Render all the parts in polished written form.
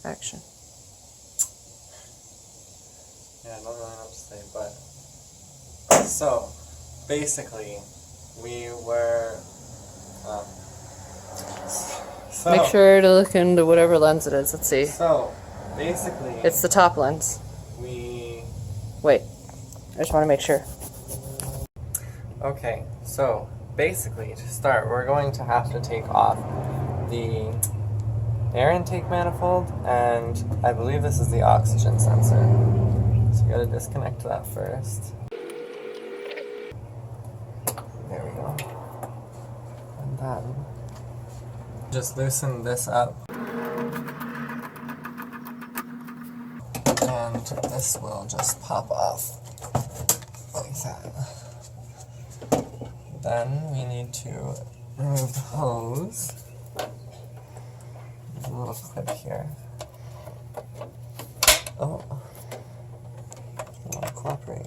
Action. Yeah, I don't really know what to say, but so basically we were so Make sure to look into whatever lens it is. Let's see. So basically It's the top lens. Wait. I just want to make sure. Okay, so basically to start we're going to have to take off the air intake manifold, and I believe this is the oxygen sensor. So we gotta disconnect that first. There we go. And then just loosen this up. And this will just pop off like that. Then we need to remove the hose. There's a little clip here. Oh, I want to cooperate.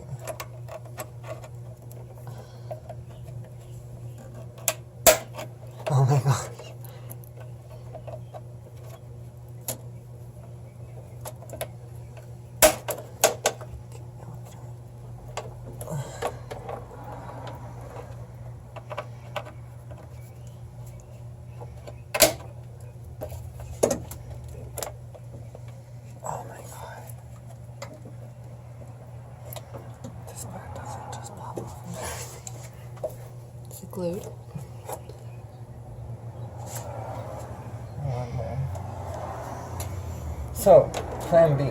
Oh my gosh. Oh my god. This part doesn't just pop off. Is it glued? One more. So, plan B.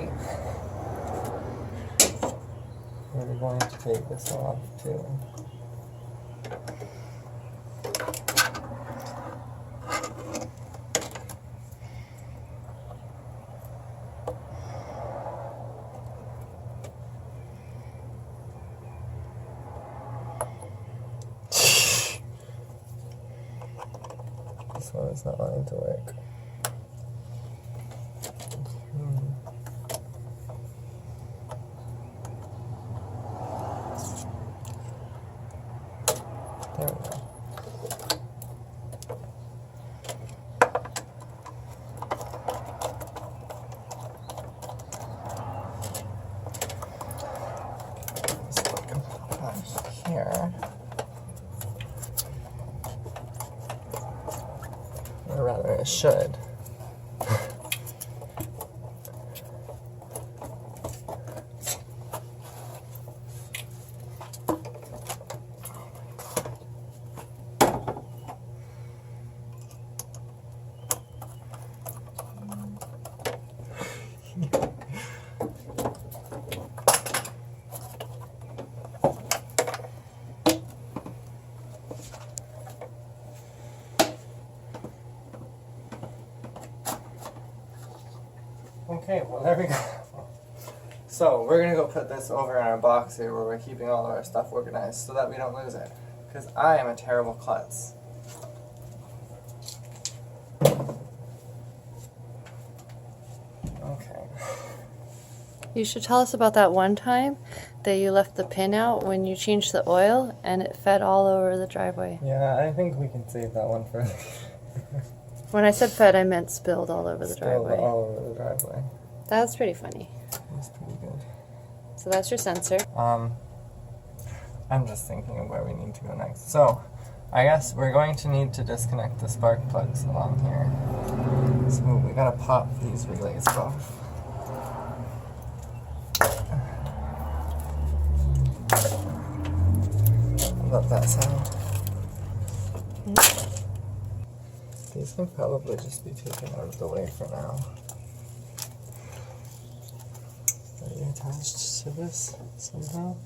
We're going to take this off too. This one is not wanting to work. There we go. This one can pop out here. Or rather, it should. Okay, well there we go. So we're gonna go put this over in our box here where we're keeping all of our stuff organized so that we don't lose it. Because I am a terrible klutz. Okay. You should tell us about that one time that you left the pin out when you changed the oil and it fed all over the driveway. Yeah, I think we can save that one for When I said fed, I meant spilled all over the driveway. all over the driveway. That was pretty funny. That's pretty good. So that's your sensor. I'm just thinking of where we need to go next. So, I guess we're going to need to disconnect the spark plugs along here. So we gotta pop these relays off. I love that sound. These can probably just be taken out of the way for now. Are they attached to this somehow?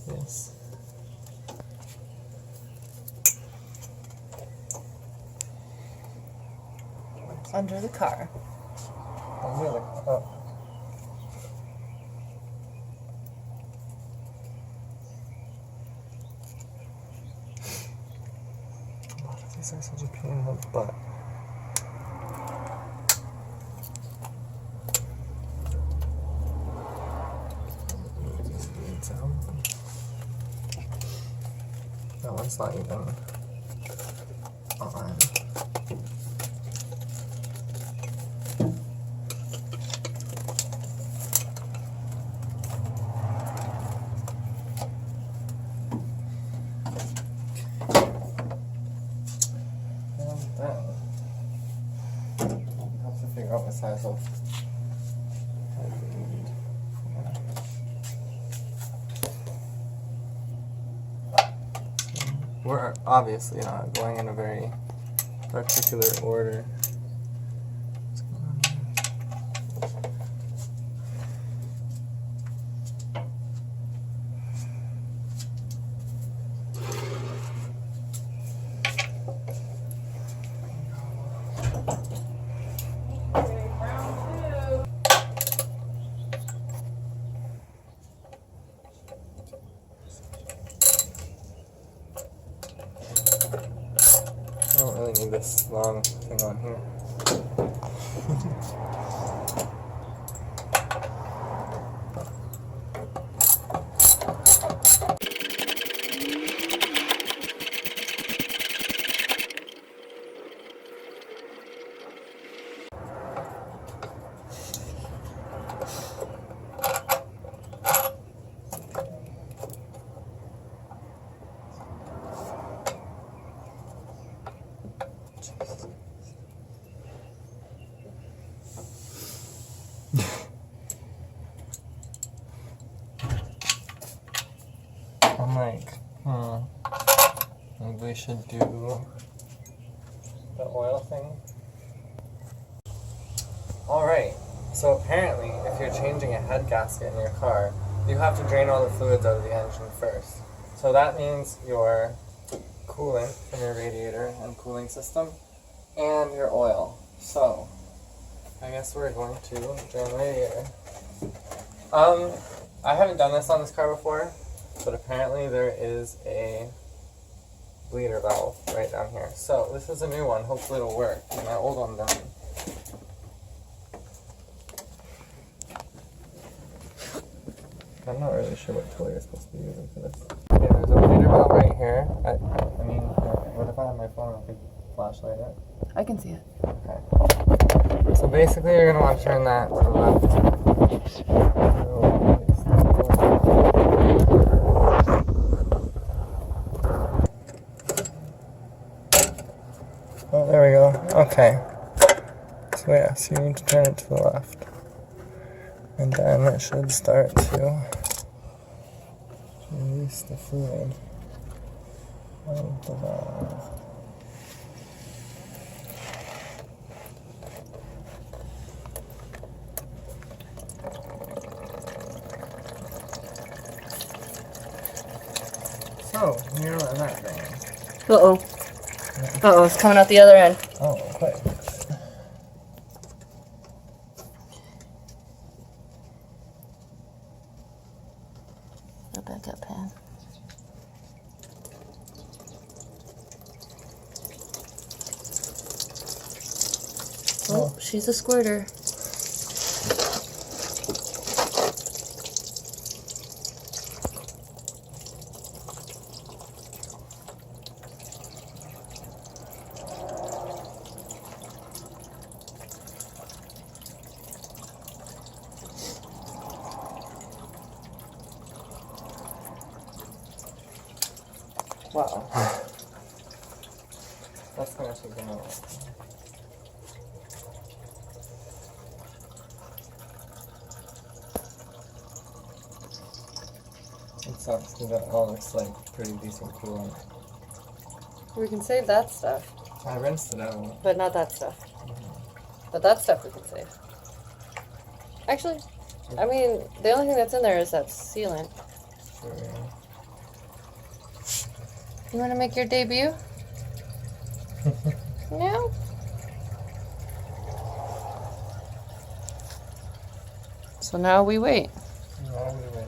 Yes. Under the car. Under the oh. A lot of these are such a pain in the butt. That one's not even on. size of head we need. We're obviously not going in a very particular order. What's going on here? I don't really need this long thing on here. I'm like, maybe we should do the oil thing. Alright, so apparently if you're changing a head gasket in your car, you have to drain all the fluids out of the engine first. So that means your coolant from your radiator and cooling system and your oil. So I guess we're going to drain the radiator. I haven't done this on this car before, but apparently there is a bleeder valve right down here. So this is a new one. Hopefully it'll work. My old one doesn't. I'm not really sure what tool you're supposed to be using for this. Okay, there's a bleeder valve right here. I mean, what if I have my phone and I could flashlight it? I can see it. Okay. So basically you're going to want to turn that to the left. Oh, there we go. Okay. So yeah, so you need to turn it to the left. And then it should start to release the fluid out of the valve. So, you're letting that drain. Uh-oh. Uh-oh, it's coming out the other end. Oh, quick. Go back up, Pan. Oh, she's a squirter. Wow. That's gonna take a minute. It sucks because that all looks like pretty decent coolant. We can save that stuff, I rinsed it out. but not that stuff. But that stuff we can save. Actually, I mean, the only thing that's in there is that sealant. Sure, yeah. You want to make your debut? No? So now we wait. Now we wait.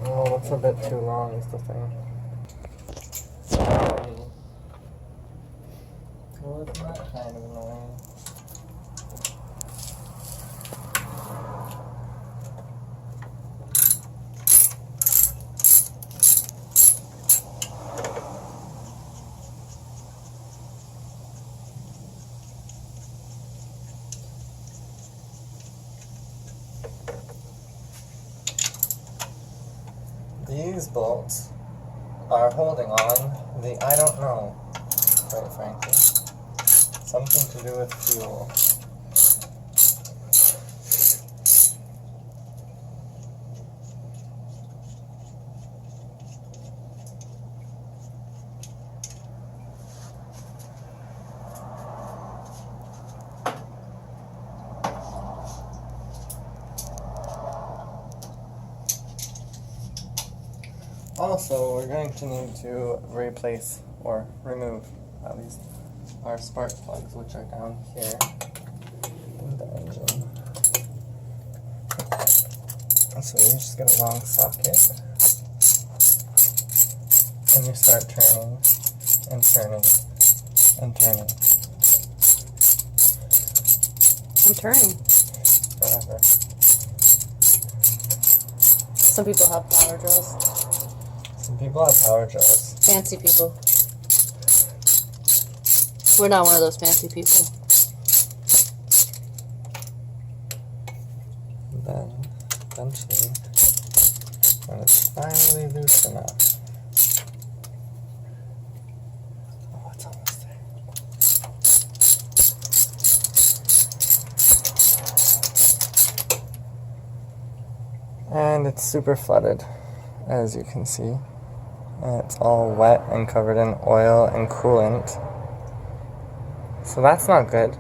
Oh, that's a bit too long is the thing. Well, it's not kind of annoying. these bolts are holding on the, I don't know, quite frankly. Something to do with fuel. Also, we're going to need to replace or remove at least our spark plugs, which are down here in the engine. So you just get a long socket and you start turning and turning and turning. I'm turning. Whatever. Some people have power drills. Some people have power drills. Fancy people. We're not one of those fancy people. Then, eventually, when it's finally loose enough. Oh, it's almost there. And it's super flooded, as you can see. And it's all wet and covered in oil and coolant. So that's not good.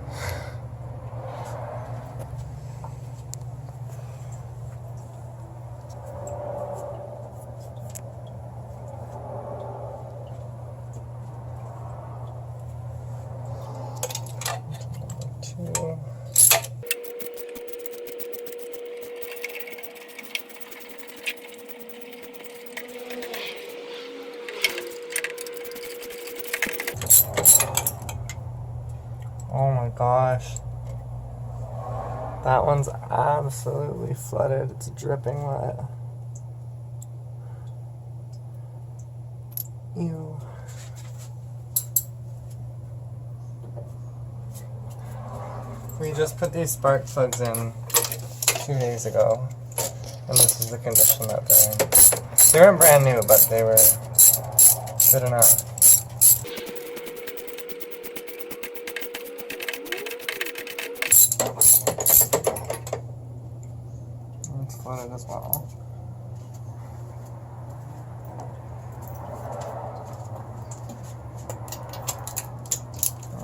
Number 2. Oh my gosh. That one's absolutely flooded. It's dripping wet. Ew. We just put these spark plugs in 2 days ago, and this is the condition that they're in. They weren't brand new, but they were good enough. It's flooded as well.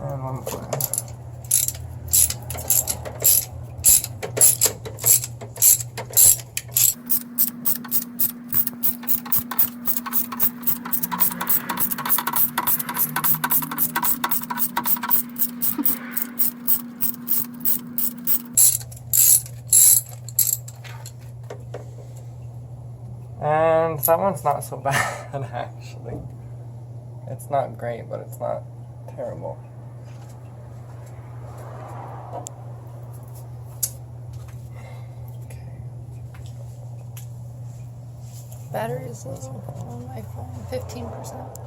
And one more. And that one's not so bad, actually. It's not great, but it's not terrible. Okay. Battery is low on my phone, 15%.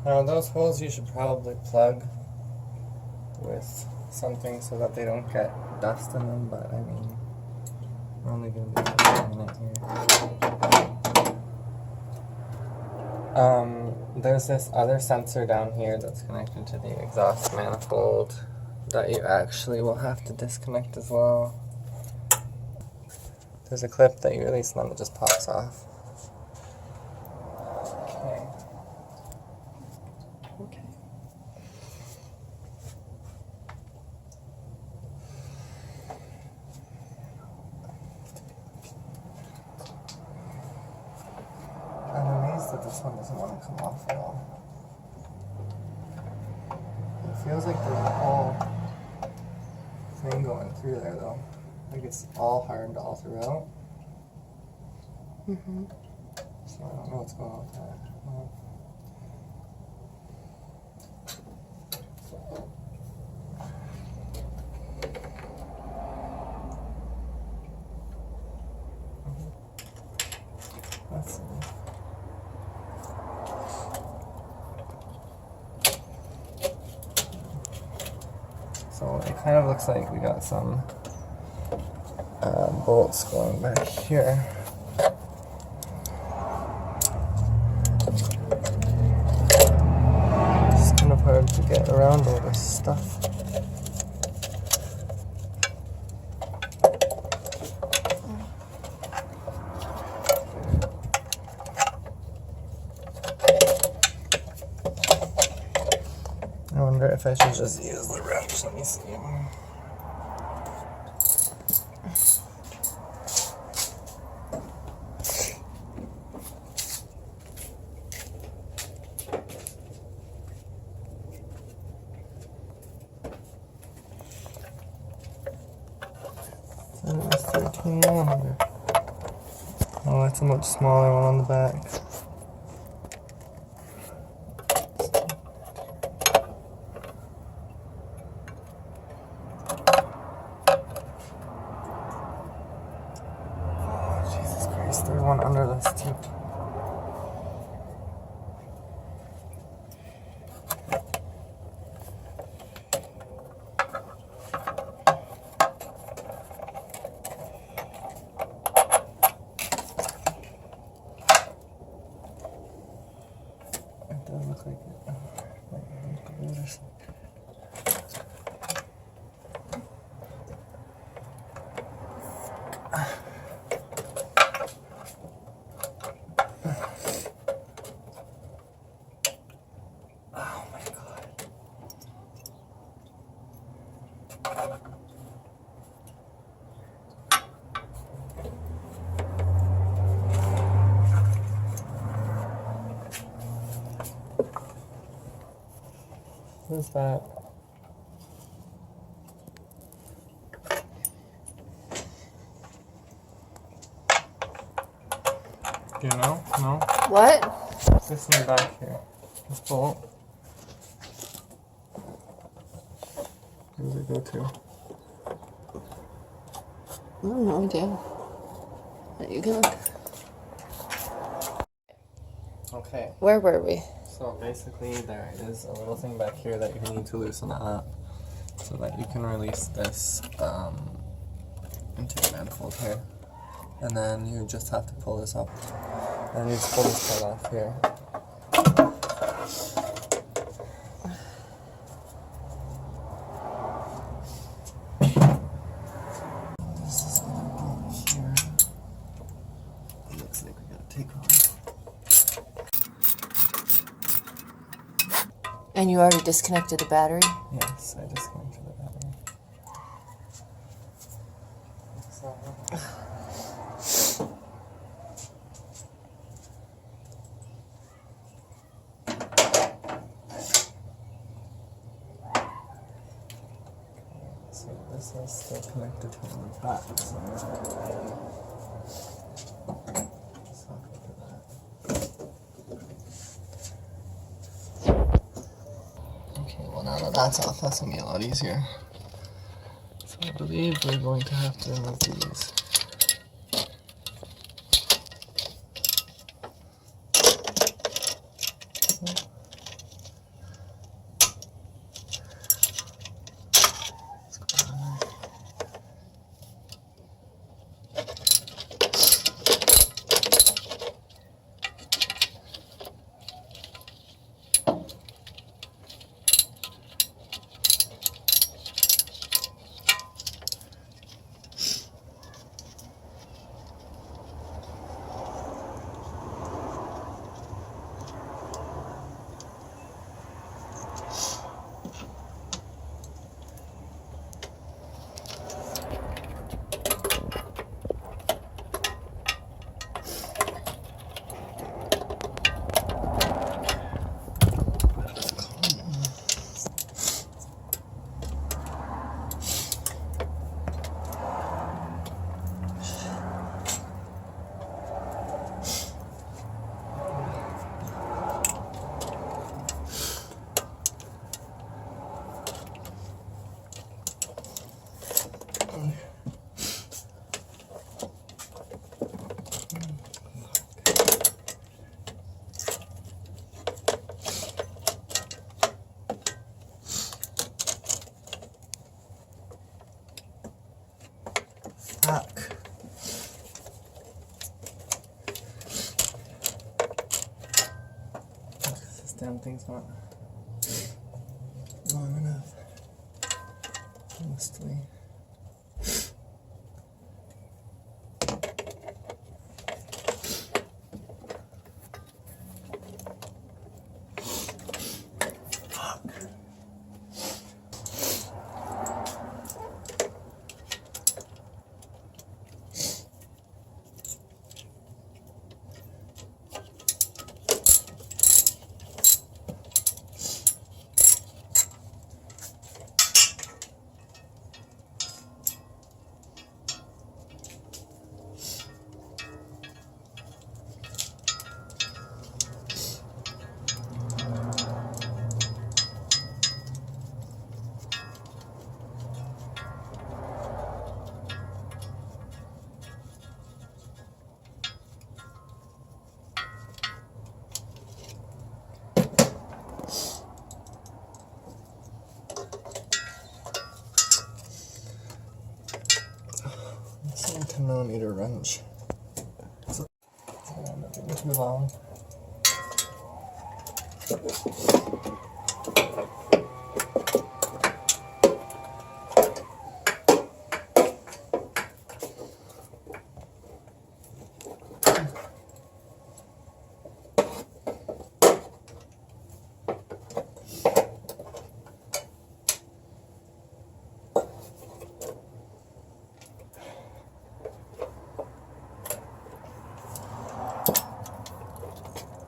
Now those holes you should probably plug with something so that they don't get dust in them, but I mean, we're only going to be for a minute here. There's this other sensor down here that's connected to the exhaust manifold that you actually will have to disconnect as well. There's a clip that you release and then it just pops off. Okay. Okay. I'm amazed that this one doesn't want to come off at all. It feels like there's a whole thing going through there though. Like it's all hard all throughout. Mm-hmm. So I don't know what's going on with that. Well, let's see. So it kind of looks like we got some bolts going back here. It's kind of hard to get around all this stuff. I wonder if I should just use the wrench. Let me see. It was 1300. Oh, that's a much smaller one on the back. Oh, Jesus Christ, there's one under this too. It does look like it. Oh my God. Who's that? Do you know? No? What? This in the back here. This bolt. Where does it go to? I have no idea. Are you gonna? Okay. Where were we? So basically there is a little thing back here that you need to loosen up so that you can release this intake manifold here. And then you just have to pull this up. And you just pull this part off here. This is gonna go here. It looks like we gotta take off. And you already disconnected the battery? Yes, I disconnected the battery. So, this is still connected to the back. So okay, well now that that's off, that's gonna be a lot easier. So I believe we're going to have to remove these. damn thing's not long enough. Mostly. It's a 10mm wrench. So it's gonna end up being too long.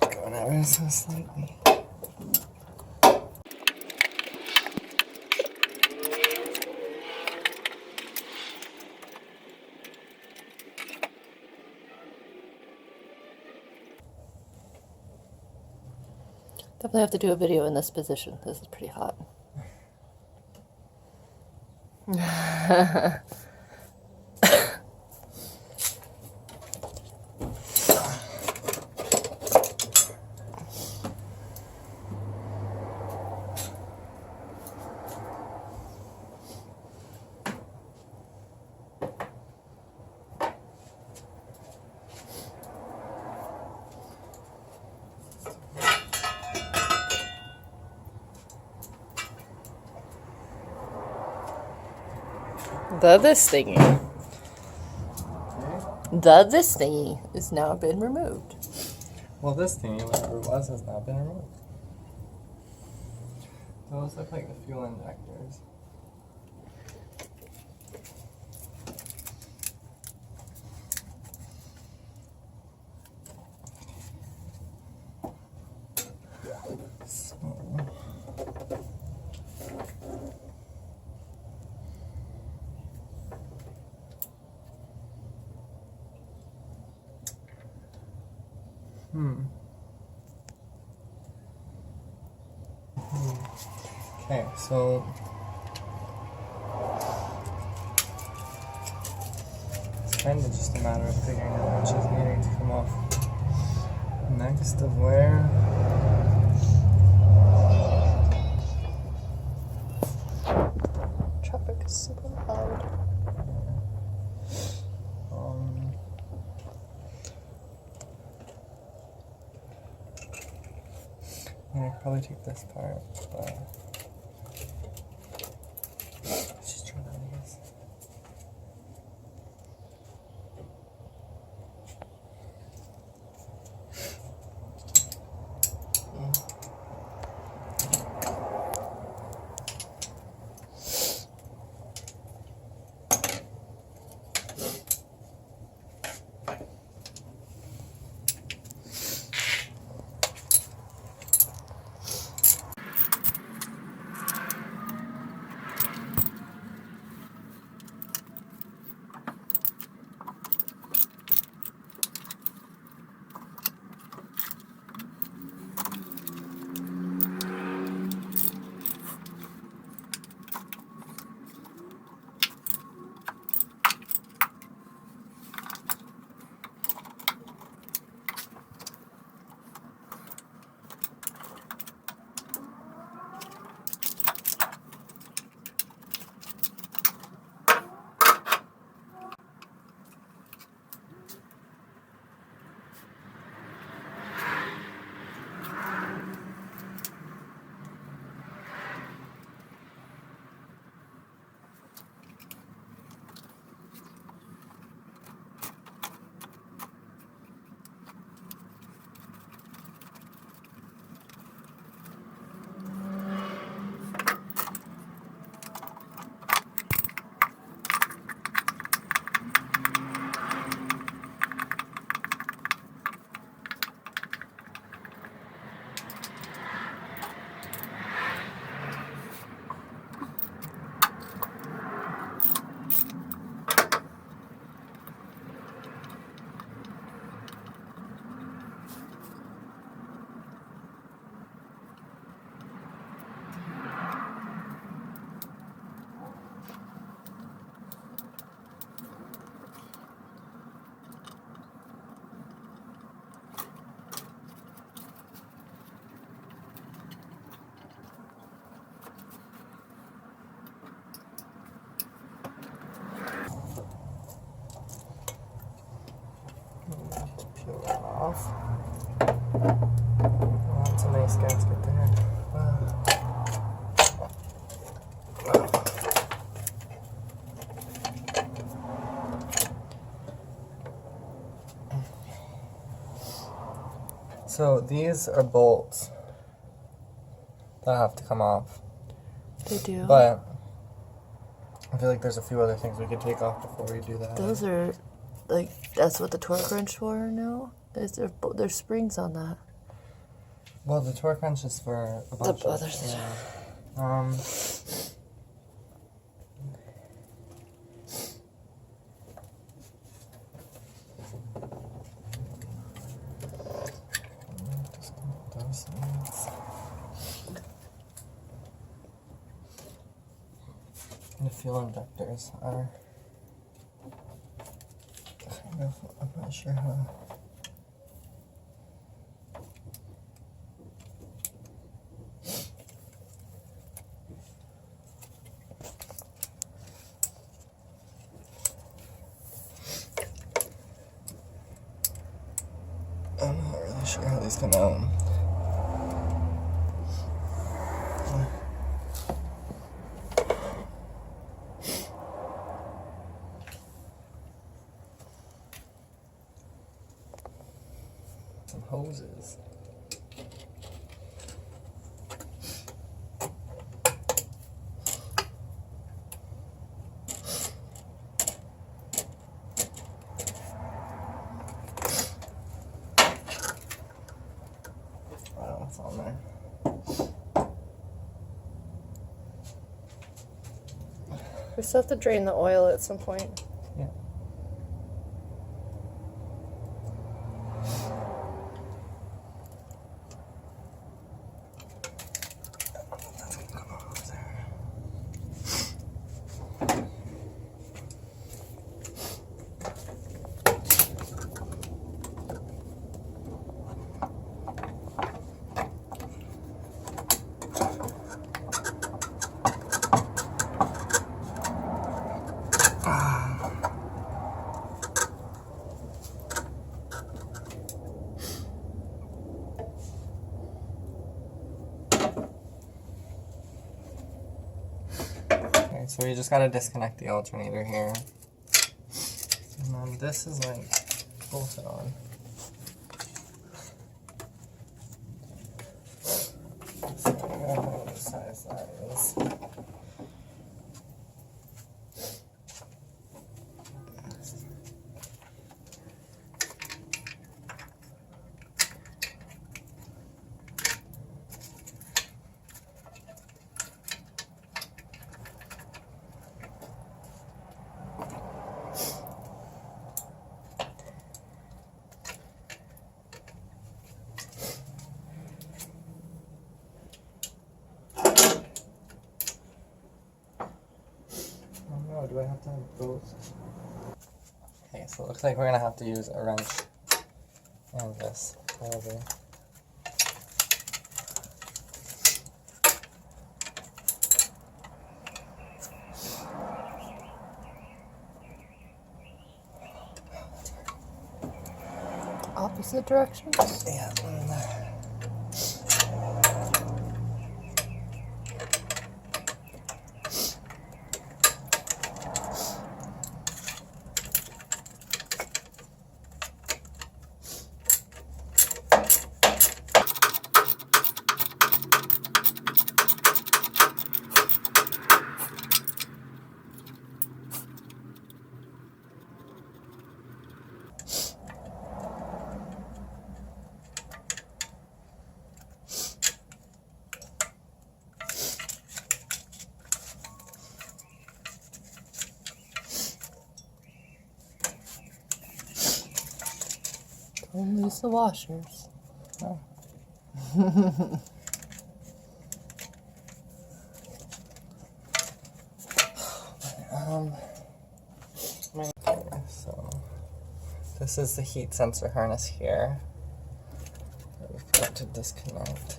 Going ever so slightly. Definitely have to do a video in this position. This is pretty hot. This thingy has now been removed. Well, this thingy, whatever it was, has now been removed. Those look like the fuel injectors. Okay, so it's kind of just a matter of figuring out which is needing to come off next of where. Traffic is super loud. I could probably take this part, but let's just try that, I guess. So these are bolts that have to come off. They do. But I feel like there's a few other things we could take off before we do that. Those are, like, that's what the torque wrench for, no? There's springs on that. Well, the torque wrench is for a bunch of others. Yeah. Those things. The fuel injectors are kind of, I'm not sure how. I'm not really sure how these come out. Some hoses. I don't know what's on there. We still have to drain the oil at some point. Yeah. That's gonna come over there. Okay, so we just gotta disconnect the alternator here. And then this is like bolted on. So I don't know what size that is. Oh, do I have to have both? Okay, so it looks like we're gonna have to use a wrench and this, probably. Opposite directions? Yeah. Don't lose the washers. Oh. So this is the heat sensor harness here that we've got to disconnect.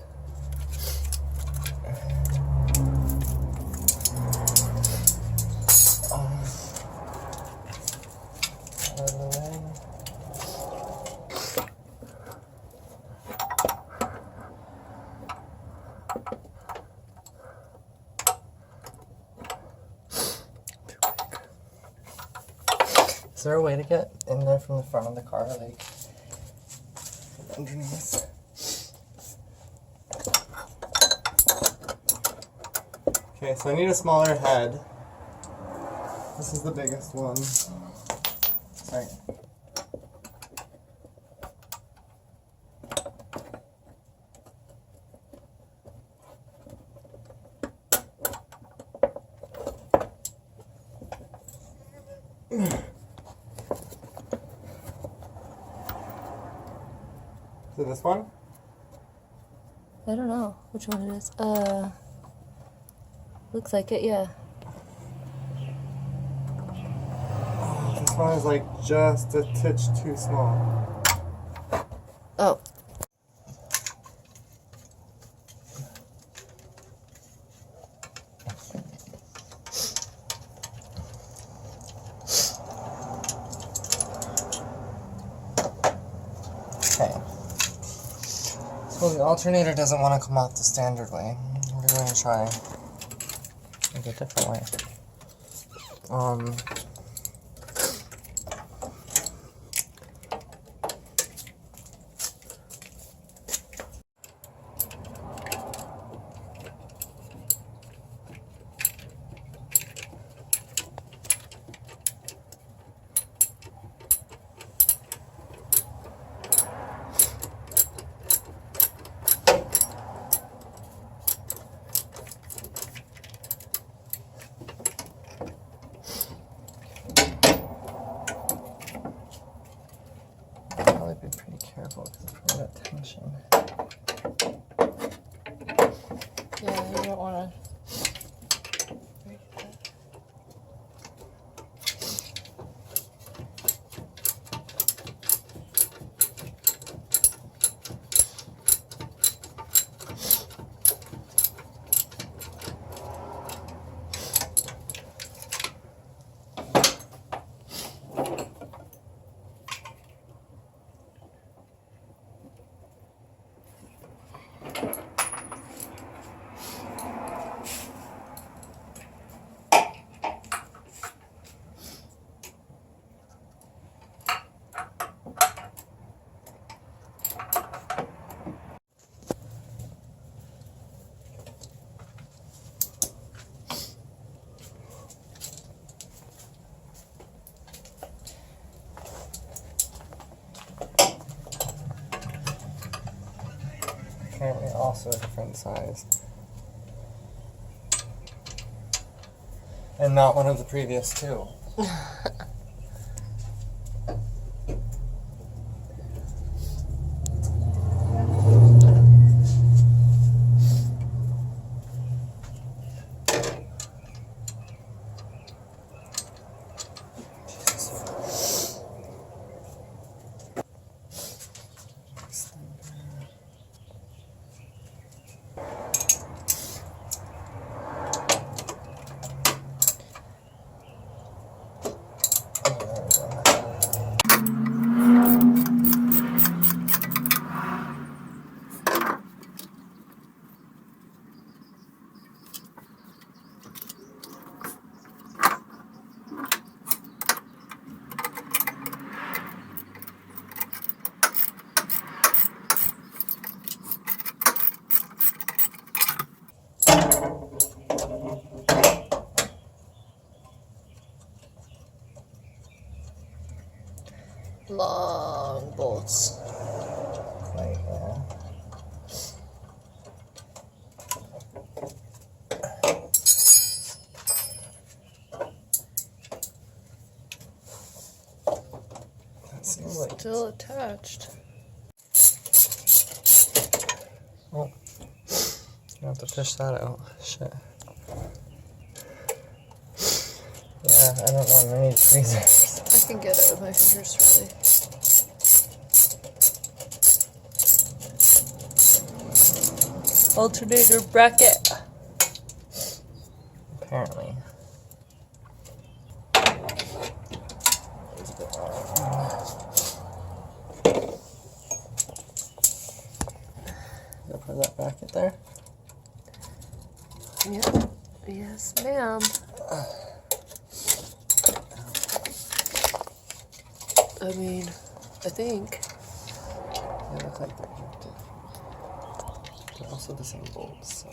Out of the way. Is there a way to get in there from the front of the car, like from underneath? Okay, so I need a smaller head. This is the biggest one. Sorry. Is it this one? I don't know which one it is. Looks like it, yeah. Oh, this one is like just a titch too small. Oh. Okay. So the alternator doesn't want to come off the standard way. We're going to try a different way. Probably be pretty careful because it's probably got tension. Yeah, you don't want to. Apparently also a different size. And not one of the previous two. Long bolts. Right, yeah. That seems like Still attached. oh, you have to fish that out. Shit. Yeah, I don't know. I need tweezers. I can get it with my fingers, really. Alternator bracket. Apparently. Go put that bracket there. Yep. Yes, ma'am. I mean, I think. They look like they're connected. They're also the same bolts, so.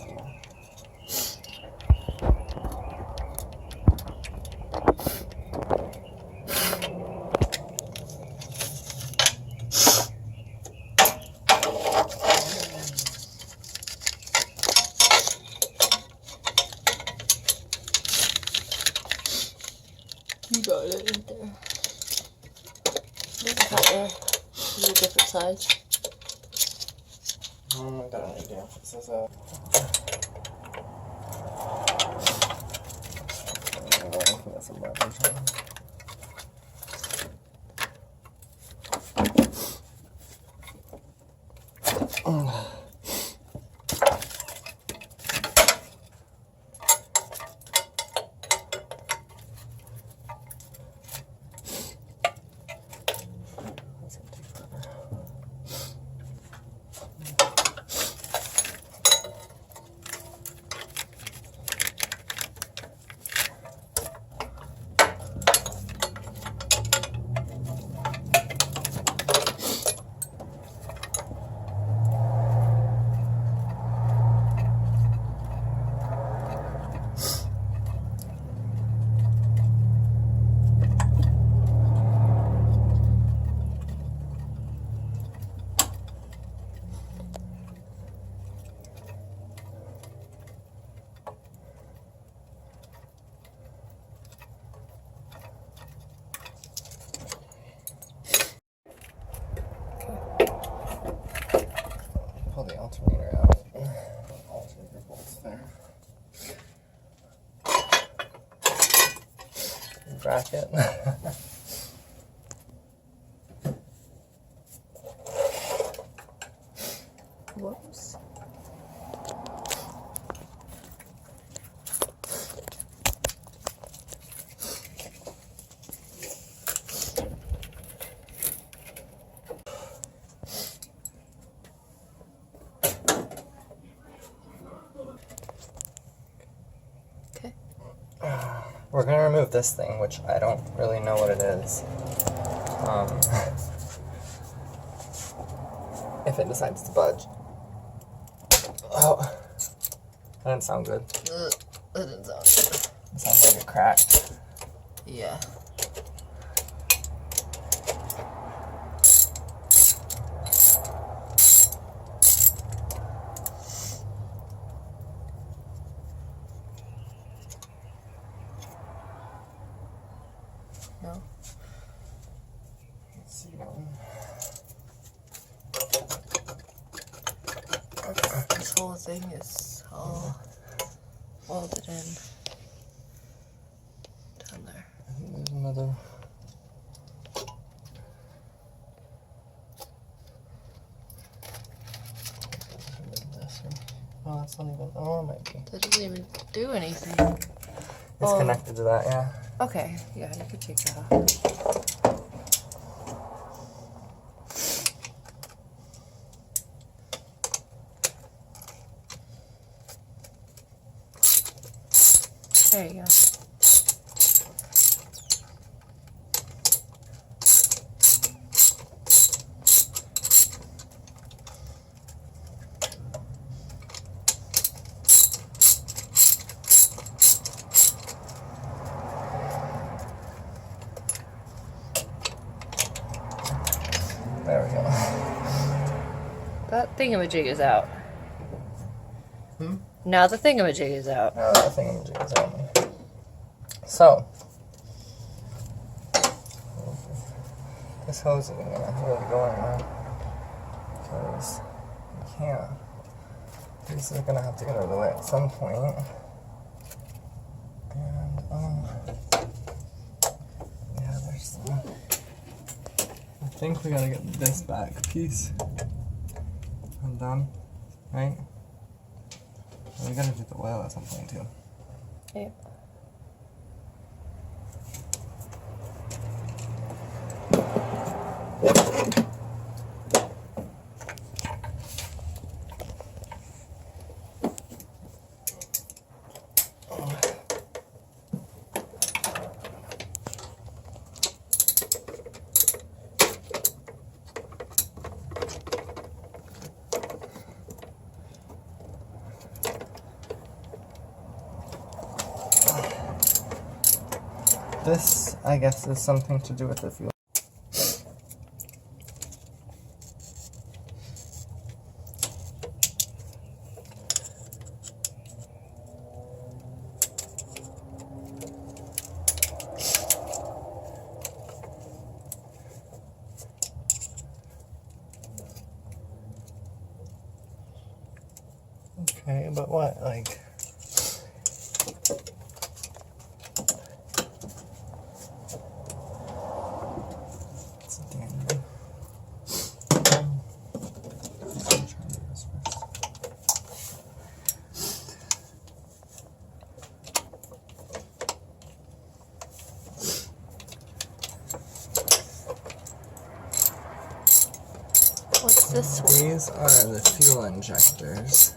You got it right there. There's a hot air. Is it a different size? I got an idea. This is a... I think that's a leverage one. Pull the alternator out. Alternator bolts there. Bracket. Whoops. Okay. We're gonna remove this thing, which I don't really know what it is. If it decides to budge. Oh, that didn't sound good. That didn't sound good. It sounds like a crack. Yeah. No. Let's see one. This whole thing is all welded in down there. I think there's another. Oh, that's not even. Oh, it might be. That doesn't even do anything. It's Oh. connected to that, yeah. Okay, yeah, you could take that off. There you go. There we go. That thingamajig is out. Hmm? Now the thingamajig is out. Oh, that thingamajig is on. So, this hose isn't gonna really go anywhere because you can't. This is gonna have to get out of the way at some point. And yeah, there's. I think we gotta get this back piece undone, right? And we gotta do the oil at some point too. Okay. This, I guess, is something to do with the fuel. but what? Like... It's damn. What's this one? These are the fuel injectors.